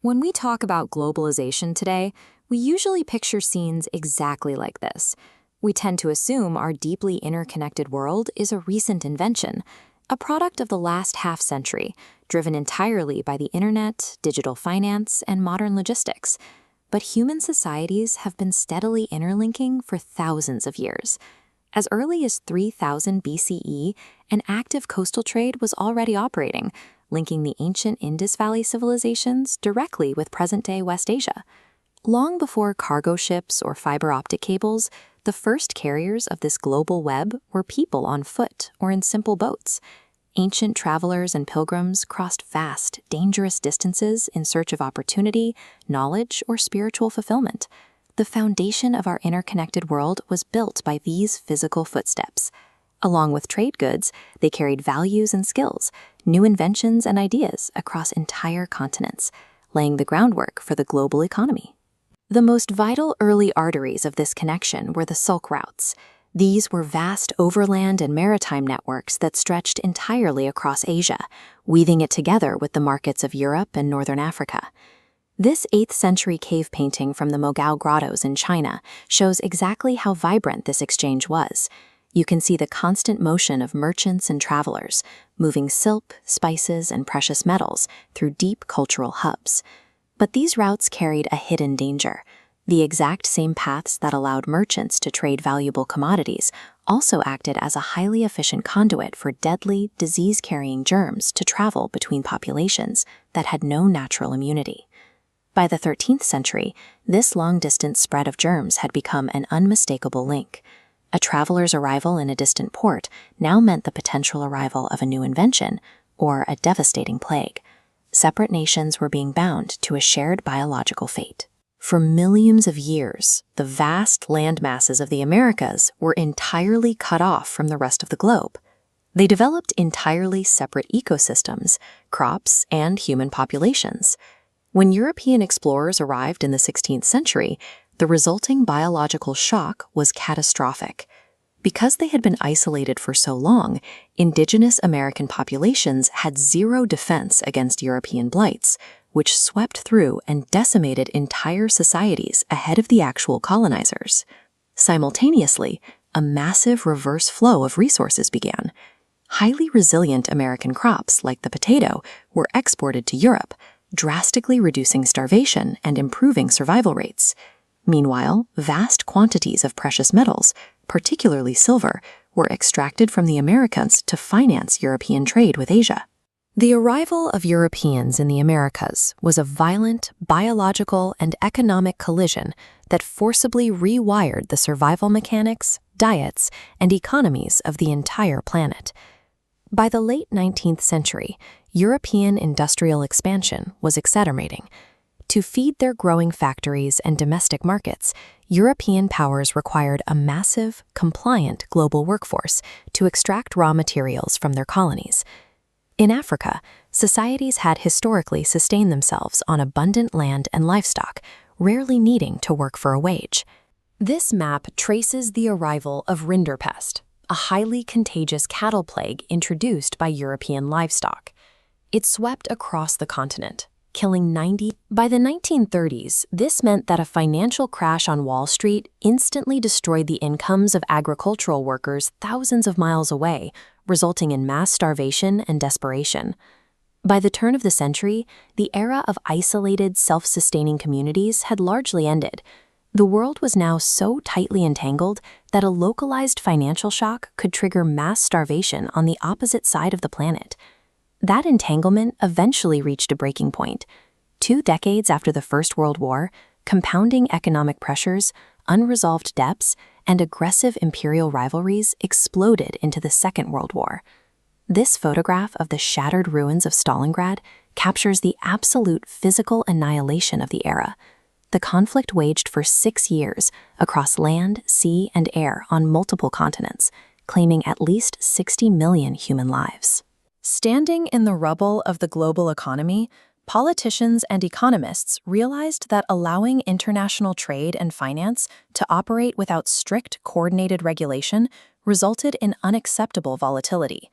When we talk about globalization today, we usually picture scenes exactly like this. We tend to assume our deeply interconnected world is a recent invention, a product of the last half-century, driven entirely by the internet, digital finance, and modern logistics. But human societies have been steadily interlinking for thousands of years. As early as 3000 BCE, an active coastal trade was already operating, linking the ancient Indus Valley civilizations directly with present-day West Asia. Long before cargo ships or fiber optic cables, the first carriers of this global web were people on foot or in simple boats. Ancient travelers and pilgrims crossed vast, dangerous distances in search of opportunity, knowledge, or spiritual fulfillment. The foundation of our interconnected world was built by these physical footsteps. Along with trade goods, they carried values and skills, new inventions and ideas across entire continents, laying the groundwork for the global economy. The most vital early arteries of this connection were the Silk routes. These were vast overland and maritime networks that stretched entirely across Asia, weaving it together with the markets of Europe and northern Africa. This 8th century cave painting from the Mogao grottos in China shows exactly how vibrant this exchange was. You can see the constant motion of merchants and travelers, moving silk, spices, and precious metals through deep cultural hubs. But these routes carried a hidden danger. The exact same paths that allowed merchants to trade valuable commodities also acted as a highly efficient conduit for deadly, disease-carrying germs to travel between populations that had no natural immunity. By the 13th century, this long-distance spread of germs had become an unmistakable link. A traveler's arrival in a distant port now meant the potential arrival of a new invention or a devastating plague. Separate nations were being bound to a shared biological fate. For millions of years, the vast land masses of the Americas were entirely cut off from the rest of the globe. They developed entirely separate ecosystems, crops, and human populations. When European explorers arrived in the 16th century, the resulting biological shock was catastrophic. Because they had been isolated for so long, indigenous American populations had zero defense against European blights, which swept through and decimated entire societies ahead of the actual colonizers. Simultaneously, a massive reverse flow of resources began. Highly resilient American crops, like the potato, were exported to Europe, drastically reducing starvation and improving survival rates. Meanwhile, vast quantities of precious metals, particularly silver, were extracted from the Americas to finance European trade with Asia. The arrival of Europeans in the Americas was a violent biological and economic collision that forcibly rewired the survival mechanics, diets, and economies of the entire planet. By the late 19th century, European industrial expansion was accelerating. To feed their growing factories and domestic markets, European powers required a massive, compliant global workforce to extract raw materials from their colonies. In Africa, societies had historically sustained themselves on abundant land and livestock, rarely needing to work for a wage. This map traces the arrival of rinderpest, a highly contagious cattle plague introduced by European livestock. It swept across the continent, killing 90. By the 1930s, this meant that a financial crash on Wall Street instantly destroyed the incomes of agricultural workers thousands of miles away, resulting in mass starvation and desperation. By the turn of the century, the era of isolated, self-sustaining communities had largely ended. The world was now so tightly entangled that a localized financial shock could trigger mass starvation on the opposite side of the planet. That entanglement eventually reached a breaking point. 2 decades after the First World War, compounding economic pressures, unresolved debts, and aggressive imperial rivalries exploded into the Second World War. This photograph of the shattered ruins of Stalingrad captures the absolute physical annihilation of the era. The conflict waged for 6 years across land, sea, and air on multiple continents, claiming at least 60 million human lives. Standing in the rubble of the global economy, politicians and economists realized that allowing international trade and finance to operate without strict, coordinated regulation resulted in unacceptable volatility.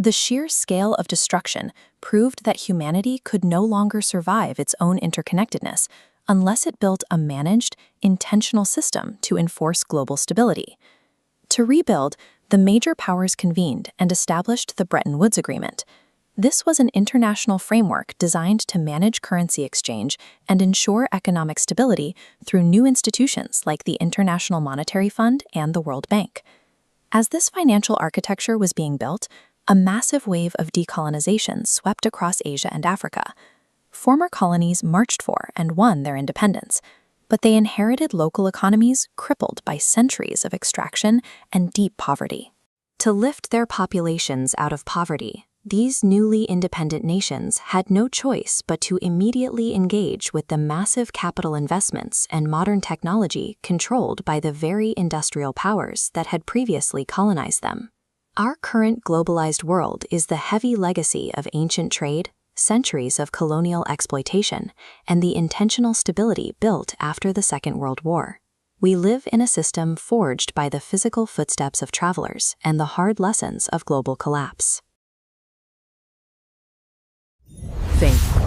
The sheer scale of destruction proved that humanity could no longer survive its own interconnectedness unless it built a managed, intentional system to enforce global stability. To rebuild, the major powers convened and established the Bretton Woods Agreement. This was an international framework designed to manage currency exchange and ensure economic stability through new institutions like the International Monetary Fund and the World Bank. As this financial architecture was being built, a massive wave of decolonization swept across Asia and Africa. Former colonies marched for and won their independence, but they inherited local economies crippled by centuries of extraction and deep poverty. To lift their populations out of poverty, these newly independent nations had no choice but to immediately engage with the massive capital investments and modern technology controlled by the very industrial powers that had previously colonized them. Our current globalized world is the heavy legacy of ancient trade, centuries of colonial exploitation, and the intentional stability built after the Second World War. We live in a system forged by the physical footsteps of travelers and the hard lessons of global collapse. Think.